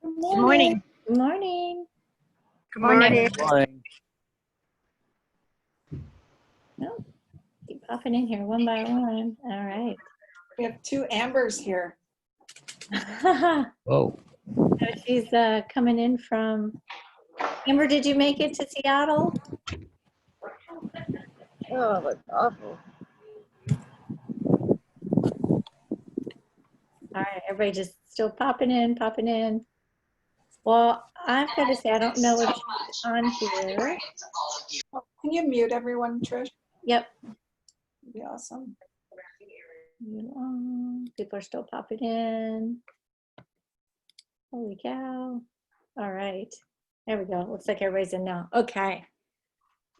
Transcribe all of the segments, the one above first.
Good morning. Good morning. Good morning. Good morning. Oh, keep popping in here one by one. All right. We have two Ambers here. Whoa. She's coming in from, Amber, did you make it to Seattle? Oh, that's awful. All right, everybody just still popping in. Well, I've got to say, I don't know if she's on here. Oh, can you mute everyone, Trish? Yep. That'd be awesome. People are still popping in. Holy cow. All right. There we go. Looks like everybody's in now. Okay.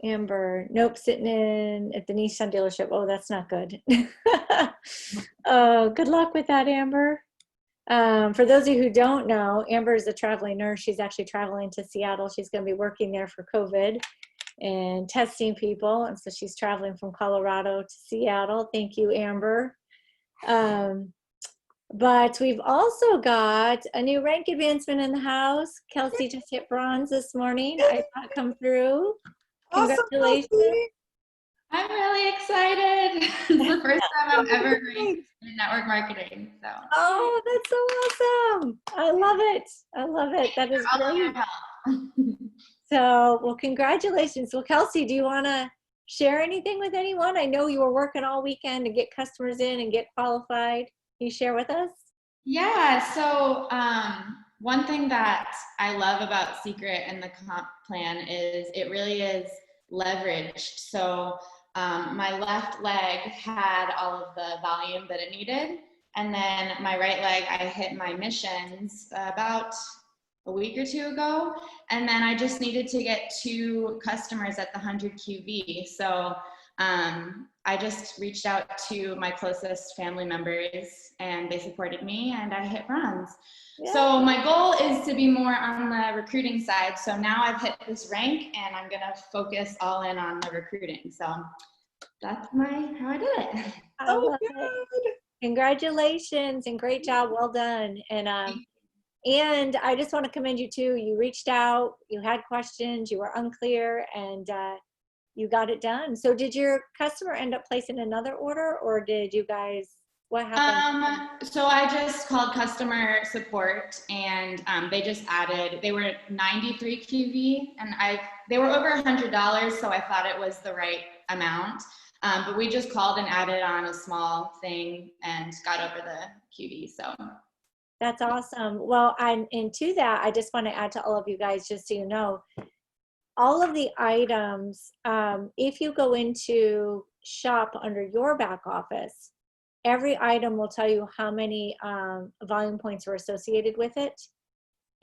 Amber, nope, sitting in at the Nissan dealership. Oh, that's not good. Oh, good luck with that, Amber. For those of you who don't know, Amber is a traveling nurse. She's actually traveling to Seattle. She's going to be working there for COVID and testing people. And so she's traveling from Colorado to Seattle. Thank you, Amber. But we've also got a new rank advancement in the house. Kelsey just hit bronze this morning. I saw it come through. Congratulations. Awesome, I'm really excited. It's the first time I'm ever ranked in network marketing. So. Oh, that's so awesome. I love it. I love it. That is All of your great. help. So, well, congratulations. Well, Kelsey, do you want to share anything with anyone? I know you were working all weekend to get customers in and get qualified. Can you share with us? Yeah, so one thing that I love about Seacret and the comp plan is it really is leveraged. So my left leg had all of the volume that it needed. And then my right leg, I hit my missions about a week or two ago. And then I just needed to get 2 customers at the 100 QV. So I just reached out to my closest family members and they supported me and I hit bronze. Yeah. So my goal is to be more on the recruiting side. So now I've hit this rank and I'm gonna focus all in on the recruiting. So that's how I did it. I love it. Congratulations and great job. Well done. And I just want to commend you too. You reached out, you had questions, you were unclear, and you got it done. So did your customer end up placing another order or did you guys, what happened? So I just called customer support and they just added, they were 93 QV and they were over $100, so I thought it was the right amount. But we just called and added on a small thing and got over the QV, so. That's awesome. Well, and to that, I just want to add to all of you guys, just so you know, all of the items, if you go into shop under your back office, every item will tell you how many volume points are associated with it.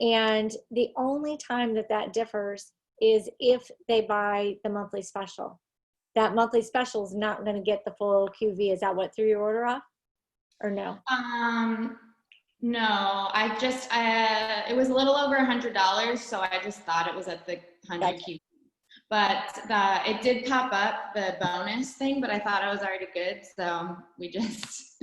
And the only time that differs is if they buy the monthly special. That monthly special is not going to get the full QV. Is that what threw your order off or no? No, it was a little over $100, so I just thought it was at the 100 QV. But it did pop up, the bonus thing, but I thought I was already good, so we just,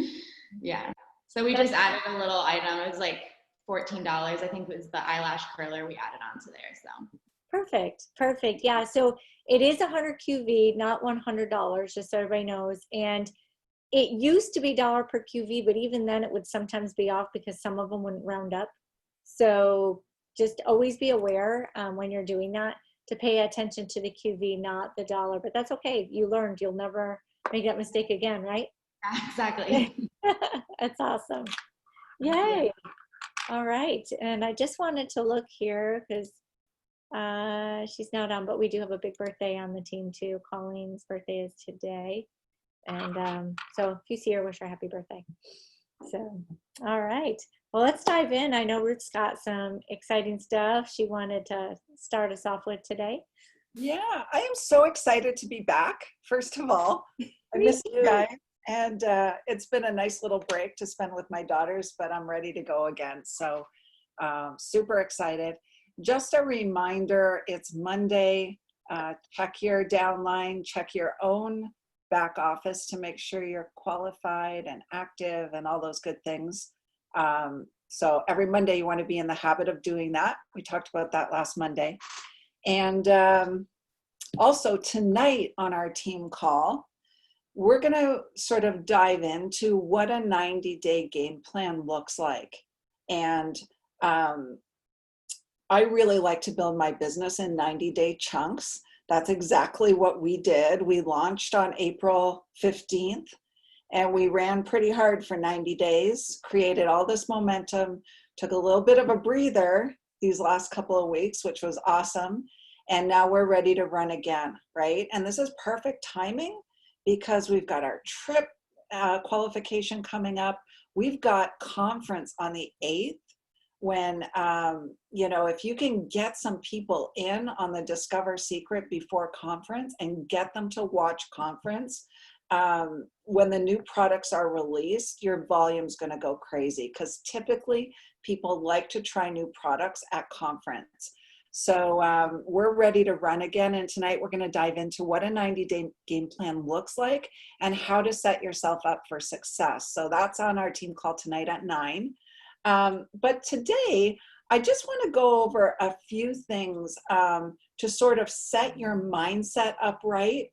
yeah. So we just added a little item. It was like $14. I think it was the eyelash curler we added onto there, so. Perfect. Yeah, so it is 100 QV, not $100, just so everybody knows. And it used to be $1 per QV, but even then it would sometimes be off because some of them wouldn't round up. So just always be aware when you're doing that to pay attention to the QV, not the dollar. But that's okay. You learned. You'll never make that mistake again, right? Exactly. That's awesome. Yay. All right. And I just wanted to look here because she's now down, but we do have a big birthday on the team too. Colleen's birthday is today. And so if you see her, wish her happy birthday. So, all right. Well, let's dive in. I know Ruth's got some exciting stuff she wanted to start us off with today. Yeah, I am so excited to be back, first of all. I miss you guys. And it's been a nice little break to spend with my daughters, but I'm ready to go again. So super excited. Just a reminder, it's Monday. Check your downline, check your own back office to make sure you're qualified and active and all those good things. So every Monday you want to be in the habit of doing that. We talked about that last Monday. And also tonight on our team call, we're going to sort of dive into what a 90-day game plan looks like. And I really like to build my business in 90-day chunks. That's exactly what we did. We launched on April 15th, and we ran pretty hard for 90 days, created all this momentum, took a little bit of a breather these last couple of weeks, which was awesome. And now we're ready to run again, right? And this is perfect timing because we've got our trip qualification coming up. We've got conference on the 8th when, if you can get some people in on the Discover Seacret before conference and get them to watch conference, when the new products are released, your volume's going to go crazy because typically people like to try new products at conference. So we're ready to run again. And tonight we're going to dive into what a 90-day game plan looks like and how to set yourself up for success. So that's on our team call tonight at 9. But today, I just want to go over a few things to sort of set your mindset up right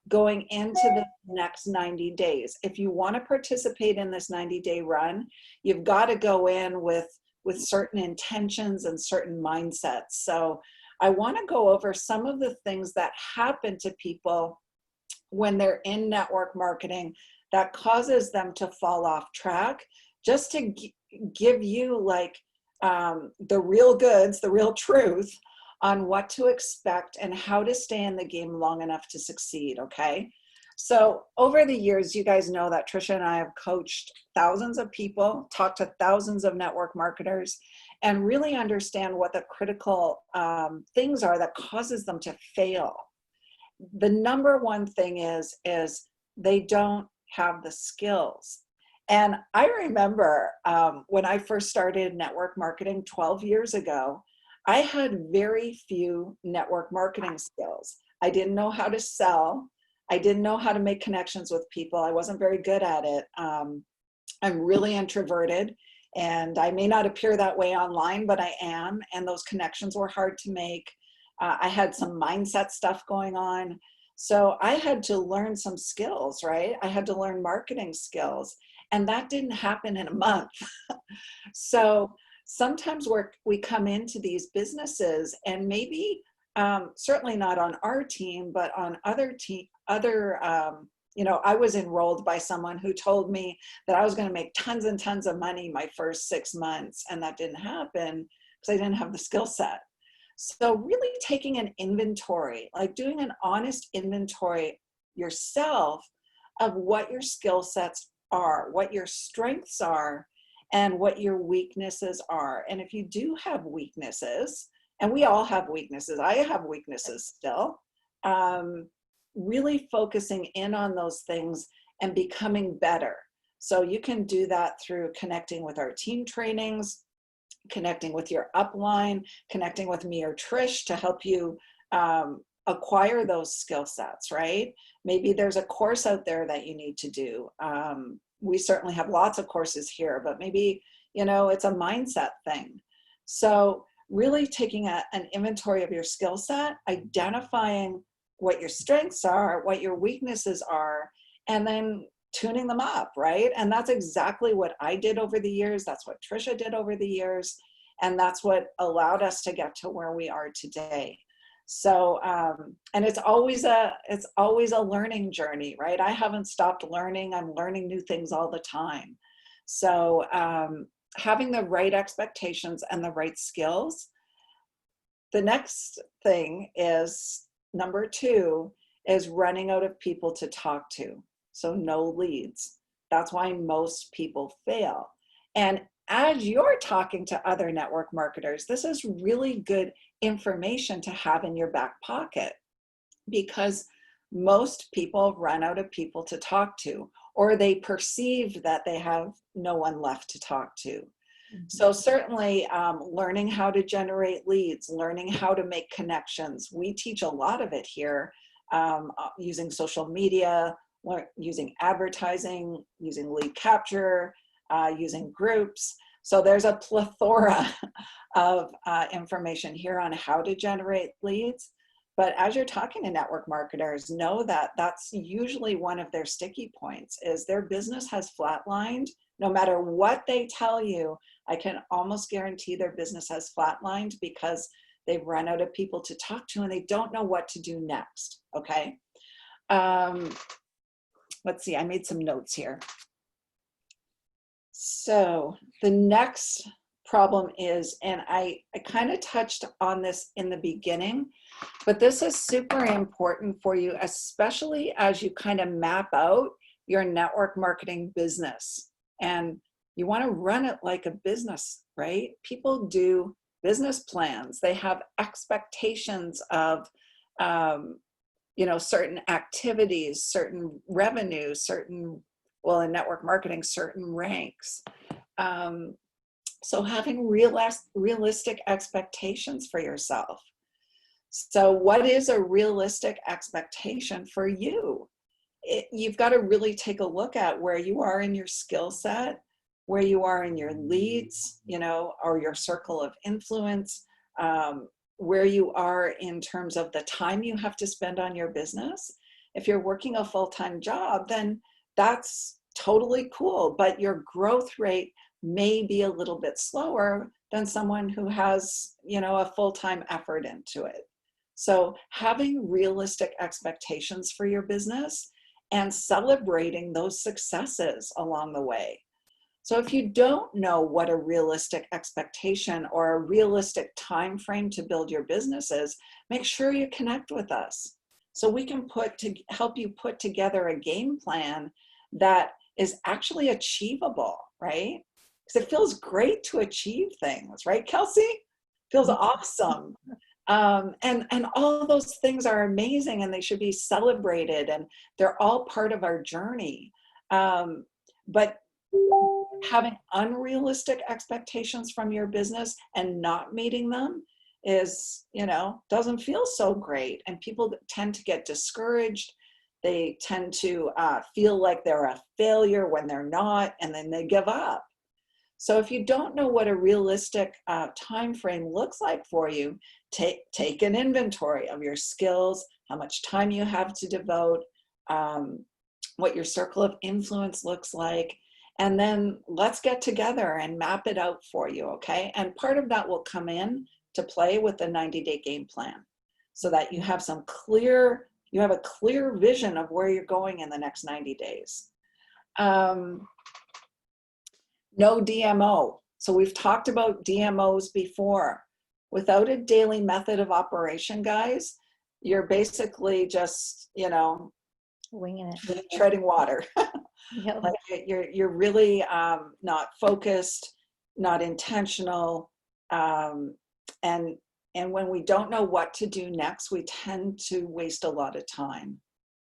going into the next 90 days. If you want to participate in this 90-day run, you've got to go in with certain intentions and certain mindsets. So I want to go over some of the things that happen to people when they're in network marketing that causes them to fall off track, just to give you like the real goods, the real truth on what to expect and how to stay in the game long enough to succeed, okay? So over the years, you guys know that Trisha and I have coached thousands of people, talked to thousands of network marketers, and really understand what the critical things are that causes them to fail. The number one thing is they don't have the skills. And I remember when I first started network marketing 12 years ago, I had very few network marketing skills. I didn't know how to sell. I didn't know how to make connections with people. I wasn't very good at it. I'm really introverted, and I may not appear that way online, but I am. And those connections were hard to make. I had some mindset stuff going on. So I had to learn some skills, right? I had to learn marketing skills, and that didn't happen in a month. So sometimes we come into these businesses and maybe certainly not on our team, but on other I was enrolled by someone who told me that I was going to make tons and tons of money my first 6 months, and that didn't happen because I didn't have the skill set. So really taking an inventory, like doing an honest inventory yourself of what your skill sets are, what your strengths are, and what your weaknesses are. And if you do have weaknesses, and we all have weaknesses, I have weaknesses still, really focusing in on those things and becoming better. So you can do that through connecting with our team trainings, connecting with your upline, connecting with me or Trish to help you acquire those skill sets, right? Maybe there's a course out there that you need to do. We certainly have lots of courses here, but maybe, it's a mindset thing. So really taking an inventory of your skill set, identifying what your strengths are, what your weaknesses are, and then tuning them up, right? And that's exactly what I did over the years. That's what Trisha did over the years. And that's what allowed us to get to where we are today. So, and it's always a learning journey, right? I haven't stopped learning. I'm learning new things all the time. So having the right expectations and the right skills. The next thing is, number 2, is running out of people to talk to. So no leads. That's why most people fail. And as you're talking to other network marketers, this is really good information to have in your back pocket, because most people run out of people to talk to, or they perceive that they have no one left to talk to. So certainly learning how to generate leads, learning how to make connections. We teach a lot of it here, using social media, using advertising, using lead capture, using groups. So there's a plethora of information here on how to generate leads. But as you're talking to network marketers, know that that's usually one of their sticky points, is their business has flatlined. No matter what they tell you, I can almost guarantee their business has flatlined because they've run out of people to talk to and they don't know what to do next, okay? Let's see, I made some notes here. So the next problem is, and I kind of touched on this in the beginning, but this is super important for you, especially as you kind of map out your network marketing business. And you want to run it like a business, right? People do business plans. They have expectations of, you know, certain activities, certain revenues, certain, well, in network marketing, certain ranks. So having realistic expectations for yourself. So what is a realistic expectation for you? You've got to really take a look at where you are in your skill set, where you are in your leads, you know, or your circle of influence, where you are in terms of the time you have to spend on your business. If you're working a full-time job, then that's totally cool, but your growth rate may be a little bit slower than someone who has, you know, a full-time effort into it. So having realistic expectations for your business and celebrating those successes along the way. So if you don't know what a realistic expectation or a realistic time frame to build your business is, make sure you connect with us so we can help you put together a game plan that is actually achievable, right? Because it feels great to achieve things, right, Kelsey? Feels awesome. And all those things are amazing and they should be celebrated and they're all part of our journey. But having unrealistic expectations from your business and not meeting them is, you know, doesn't feel so great. And people tend to get discouraged. They tend to feel like they're a failure when they're not, and then they give up. So if you don't know what a realistic time frame looks like for you, take an inventory of your skills, how much time you have to devote, what your circle of influence looks like, and then let's get together and map it out for you, okay? And part of that will come in to play with the 90-day game plan so that you have a clear vision of where you're going in the next 90 days. No DMO. So we've talked about DMOs before. Without a daily method of operation, guys, you're basically just, you know, Winging it. treading water. Yep. Like you're really not focused, not intentional. And when we don't know what to do next, we tend to waste a lot of time.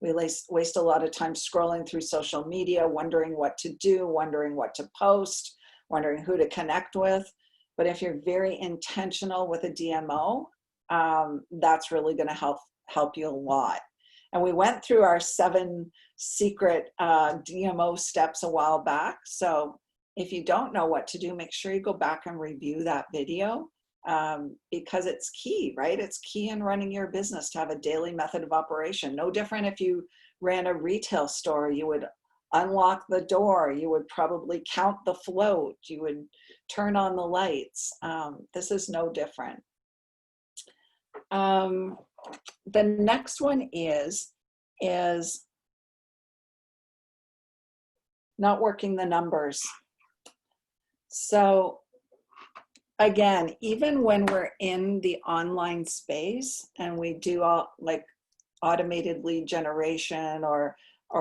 We waste a lot of time scrolling through social media, wondering what to do, wondering what to post, wondering who to connect with. But if you're very intentional with a DMO, that's really going to help you a lot. And we went through our 7 secret DMO steps a while back. So if you don't know what to do, make sure you go back and review that video. Because it's key, right? It's key in running your business to have a daily method of operation. No different if you ran a retail store. You would unlock the door. You would probably count the float. You would turn on the lights. This is no different. The next one is not working the numbers. So again, even when we're in the online space and we do all like automated lead generation or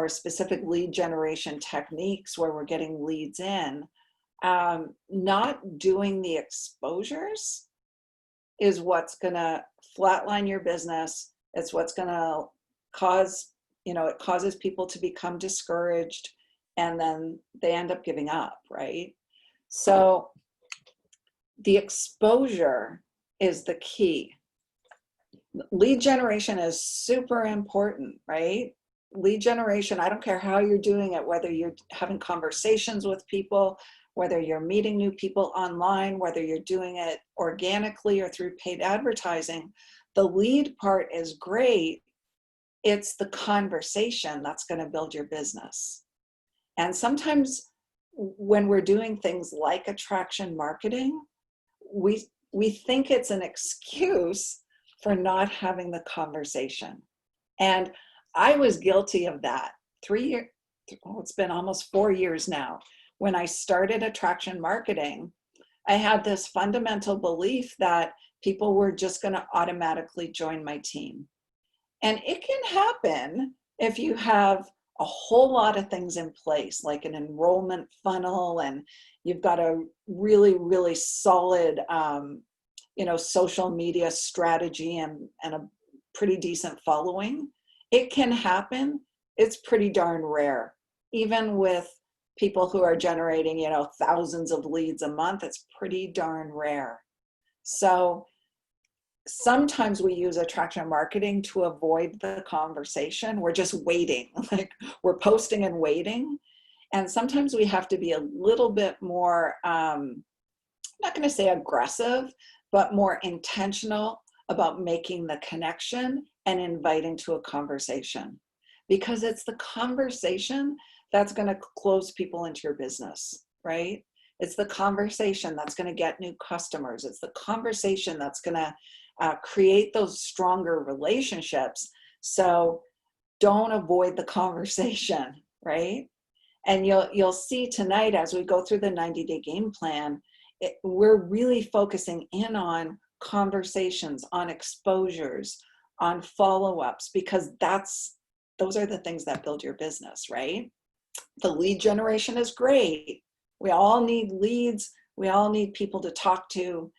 specific lead generation techniques where we're getting leads in, not doing the exposures is what's going to flatline your business. It's what's going to cause, it causes people to become discouraged and then they end up giving up, right? So the exposure is the key. Lead generation is super important, right? Lead generation, I don't care how you're doing it, whether you're having conversations with people, whether you're meeting new people online, whether you're doing it organically or through paid advertising, the lead part is great. It's the conversation that's going to build your business. And sometimes when we're doing things like attraction marketing, we think it's an excuse for not having the conversation. And I was guilty of that. It's been almost 4 years now. When I started attraction marketing, I had this fundamental belief that people were just going to automatically join my team. And it can happen if you have a whole lot of things in place, like an enrollment funnel, and you've got a really, really solid, social media strategy and a pretty decent following. It can happen. It's pretty darn rare. Even with people who are generating, thousands of leads a month, it's pretty darn rare. So sometimes we use attraction marketing to avoid the conversation. We're just waiting, like we're posting and waiting. And sometimes we have to be a little bit more, I'm not going to say aggressive, but more intentional about making the connection and inviting to a conversation. Because it's the conversation that's going to close people into your business, right? It's the conversation that's going to get new customers. It's the conversation that's going to create those stronger relationships. So don't avoid the conversation, right? And you'll see tonight as we go through the 90-day game plan, we're really focusing in on conversations, on exposures, on follow-ups, because those are the things that build your business, right? The lead generation is great. We all need leads. We all need people to talk to.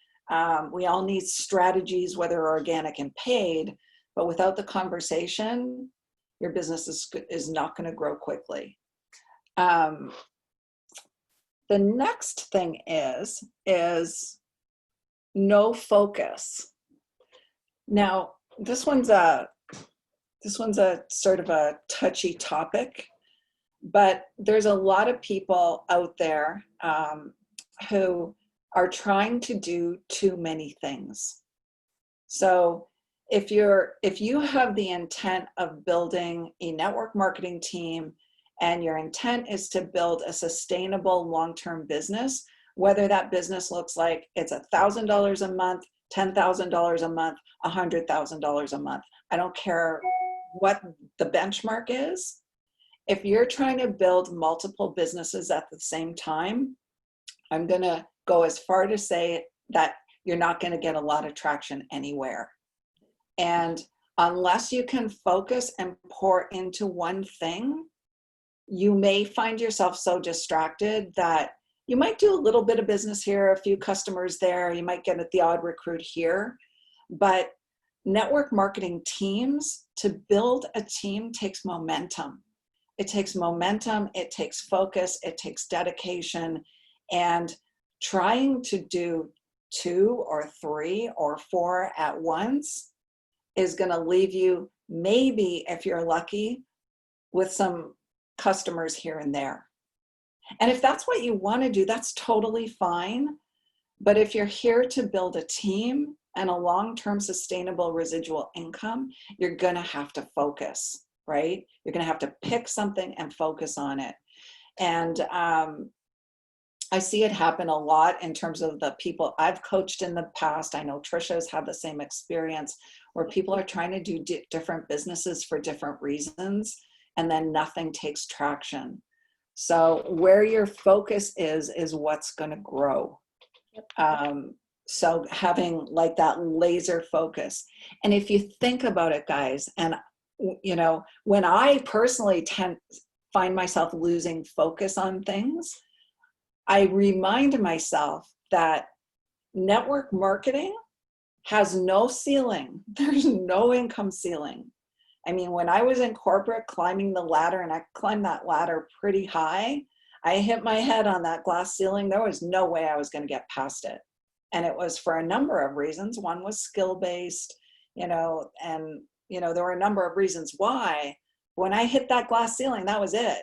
We all need strategies, whether organic and paid, but without the conversation, your business is not going to grow quickly. The next thing is no focus. Now, this one's a sort of a touchy topic, but there's a lot of people out there who are trying to do too many things. So if you have the intent of building a network marketing team and your intent is to build a sustainable long-term business, whether that business looks like it's $1,000 a month, $10,000 a month, $100,000 a month, I don't care what the benchmark is. If you're trying to build multiple businesses at the same time, I'm going to go as far to say that you're not going to get a lot of traction anywhere. And unless you can focus and pour into one thing, you may find yourself so distracted that you might do a little bit of business here, a few customers there, you might get the odd recruit here, but network marketing teams, to build a team takes momentum. It takes momentum, it takes focus, it takes dedication, and trying to do 2 or 3 or 4 at once is going to leave you, maybe if you're lucky, with some customers here and there. And if that's what you want to do, that's totally fine. But if you're here to build a team and a long-term sustainable residual income, you're going to have to focus, right? You're going to have to pick something and focus on it. And I see it happen a lot in terms of the people I've coached in the past. I know Trisha has had the same experience where people are trying to do different businesses for different reasons, and then nothing takes traction. So where your focus is what's going to grow. So having like that laser focus. And if you think about it, guys, and when I personally find myself losing focus on things, I remind myself that network marketing has no ceiling. There's no income ceiling. I mean, when I was in corporate climbing the ladder, and I climbed that ladder pretty high, I hit my head on that glass ceiling. There was no way I was going to get past it. And it was for a number of reasons. One was skill-based, and there were a number of reasons why. When I hit that glass ceiling, that was it.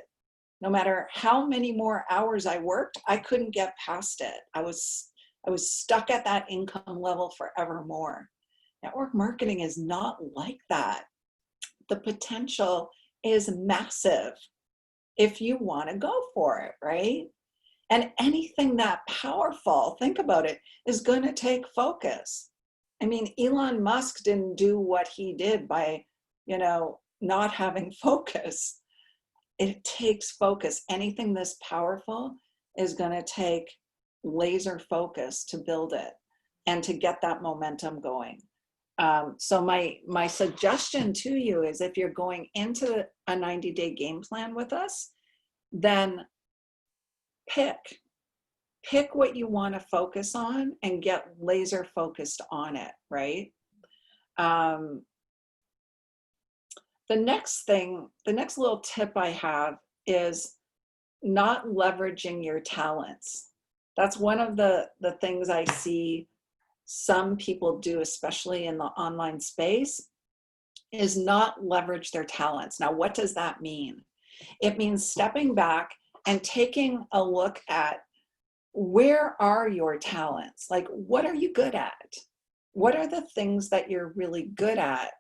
no matter how many more hours I worked, I couldn't get past it. I was stuck at that income level forevermore. Network marketing is not like that. The potential is massive if you want to go for it, right? And anything that powerful, think about it, is going to take focus. I mean, Elon Musk didn't do what he did by, not having focus. It takes focus. Anything this powerful is going to take laser focus to build it and to get that momentum going. So my suggestion to you is, if you're going into a 90-day game plan with us, then pick what you want to focus on and get laser focused on it, right? The next little tip I have is not leveraging your talents. That's one of the things I see some people do, especially in the online space, is not leverage their talents. Now, what does that mean? It means stepping back and taking a look at, where are your talents? Like, what are you good at? What are the things that you're really good at?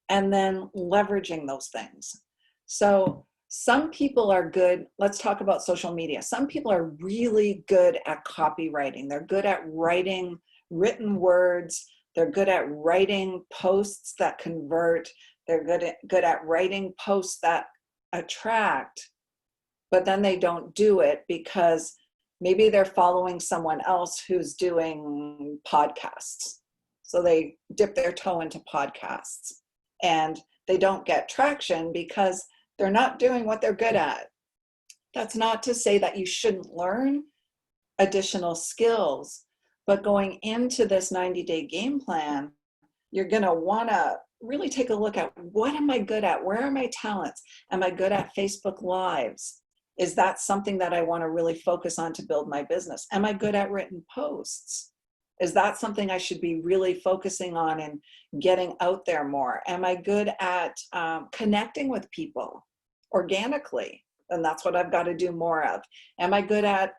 And then leveraging those things. So some people are good. Let's talk about social media. Some people are really good at copywriting. They're good at writing written words. They're good at writing posts that convert. They're good at writing posts that attract, but then they don't do it because maybe they're following someone else who's doing podcasts. So they dip their toe into podcasts and they don't get traction because they're not doing what they're good at. That's not to say that you shouldn't learn additional skills, but going into this 90-day game plan, you're going to want to really take a look at, what am I good at? Where are my talents? Am I good at Facebook Lives? Is that something that I want to really focus on to build my business? Am I good at written posts? Is that something I should be really focusing on and getting out there more? Am I good at connecting with people organically? And that's what I've got to do more of. Am I good at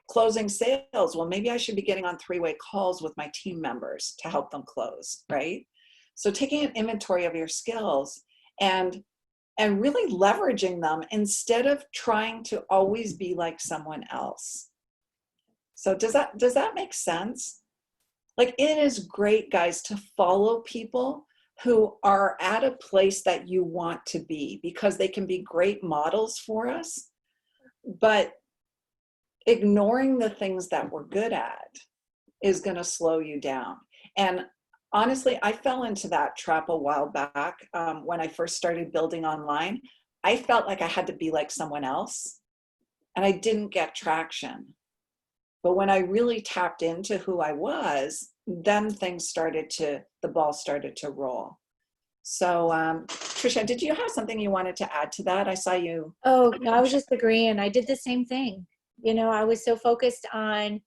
closing sales? Well, maybe I should be getting on 3-way calls with my team members to help them close, right? So taking an inventory of your skills and really leveraging them instead of trying to always be like someone else. So does that make sense? Like, it is great, guys, to follow people who are at a place that you want to be, because they can be great models for us, but ignoring the things that we're good at is going to slow you down. And honestly, I fell into that trap a while back when I first started building online. I felt like I had to be like someone else, and I didn't get traction. But when I really tapped into who I was, then the ball started to roll. So Trisha, did you have something you wanted to add to that? I saw you. Oh, no, I was just agreeing. I did the same thing. I was so focused on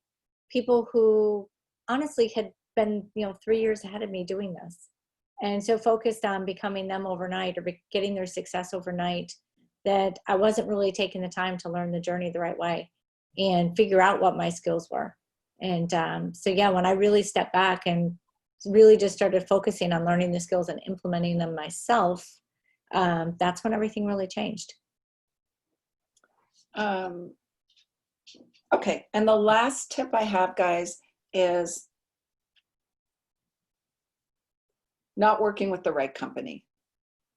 people who honestly had been, 3 years ahead of me doing this. And so focused on becoming them overnight, or getting their success overnight, that I wasn't really taking the time to learn the journey the right way and figure out what my skills were. And so yeah, when I really stepped back and really just started focusing on learning the skills and implementing them myself, that's when everything really changed. Okay, and the last tip I have, guys, is not working with the right company.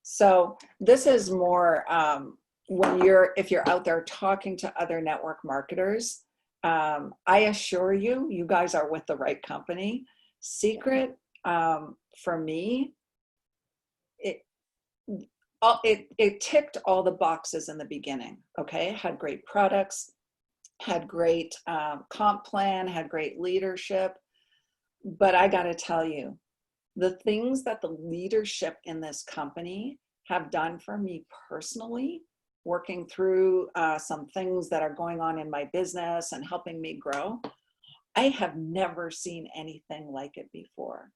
So this is more if you're out there talking to other network marketers, I assure you, you guys are with the right company. Seacret, for me, it ticked all the boxes in the beginning. Okay, had great products, had great comp plan, had great leadership. But I got to tell you, the things that the leadership in this company have done for me personally, working through some things that are going on in my business and helping me grow, I have never seen anything like it before.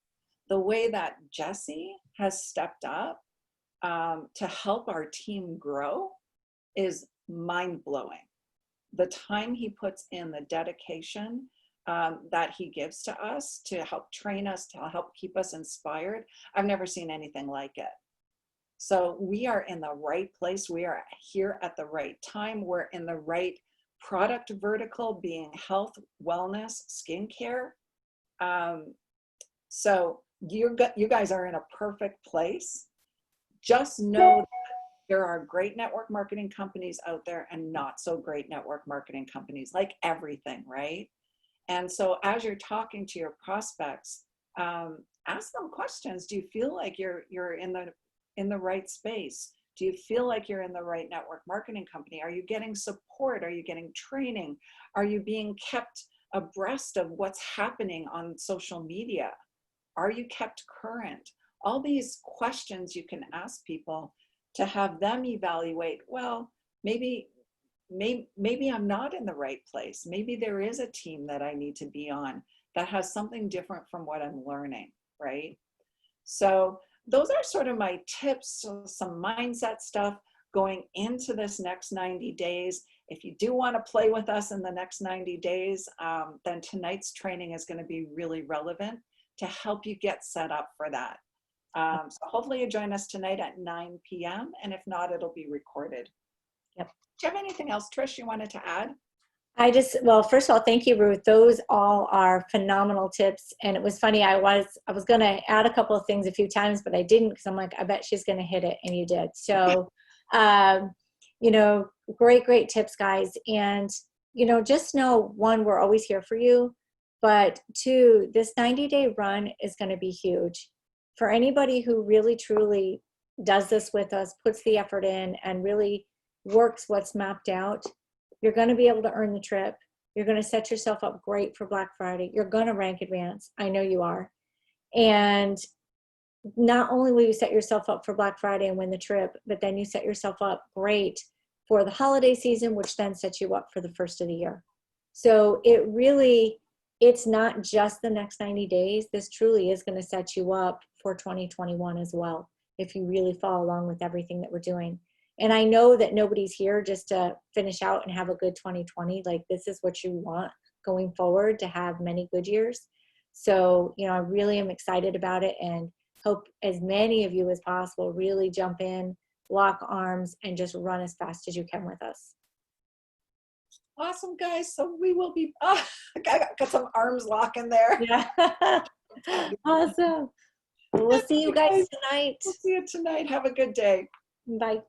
The way that Jesse has stepped up to help our team grow is mind-blowing. The time he puts in, the dedication that he gives to us to help train us, to help keep us inspired. I've never seen anything like it. So we are in the right place. We are here at the right time. We're in the right product vertical, being health, wellness, skincare. So you guys are in a perfect place. Just know that there are great network marketing companies out there and not so great network marketing companies, like everything, right? And so as you're talking to your prospects, ask them questions. Do you feel like you're in the right space? Do you feel like you're in the right network marketing company? Are you getting support? Are you getting training? Are you being kept abreast of what's happening on social media? Are you kept current? All these questions you can ask people to have them evaluate, well, maybe I'm not in the right place. Maybe there is a team that I need to be on that has something different from what I'm learning, right? So those are sort of my tips, so some mindset stuff going into this next 90 days. If you do want to play with us in the next 90 days, then tonight's training is going to be really relevant to help you get set up for that. So hopefully you join us tonight at 9 p.m. And if not, it'll be recorded. Yep. Do you have anything else, Trish, you wanted to add? Well, first of all, thank you, Ruth. Those all are phenomenal tips. And it was funny, I was going to add a couple of things a few times, but I didn't, because I'm like, I bet she's going to hit it, and you did. So, great tips, guys. And, just know, one, we're always here for you. But two, this 90-day run is going to be huge. For anybody who really, truly does this with us, puts the effort in, and really works what's mapped out, you're going to be able to earn the trip. You're going to set yourself up great for Black Friday. You're going to rank advance. I know you are. And not only will you set yourself up for Black Friday and win the trip, but then you set yourself up great for the holiday season, which then sets you up for the first of the year. So it's not just the next 90 days. This truly is going to set you up for 2021 as well, if you really follow along with everything that we're doing. And I know that nobody's here just to finish out and have a good 2020. Like, this is what you want going forward, to have many good years. So, I really am excited about it, and hope as many of you as possible really jump in, lock arms, and just run as fast as you can with us. Awesome, guys. So we will be, I got some arms locking there. Yeah. Awesome. We'll see you guys tonight. We'll see you tonight. Have a good day. Bye.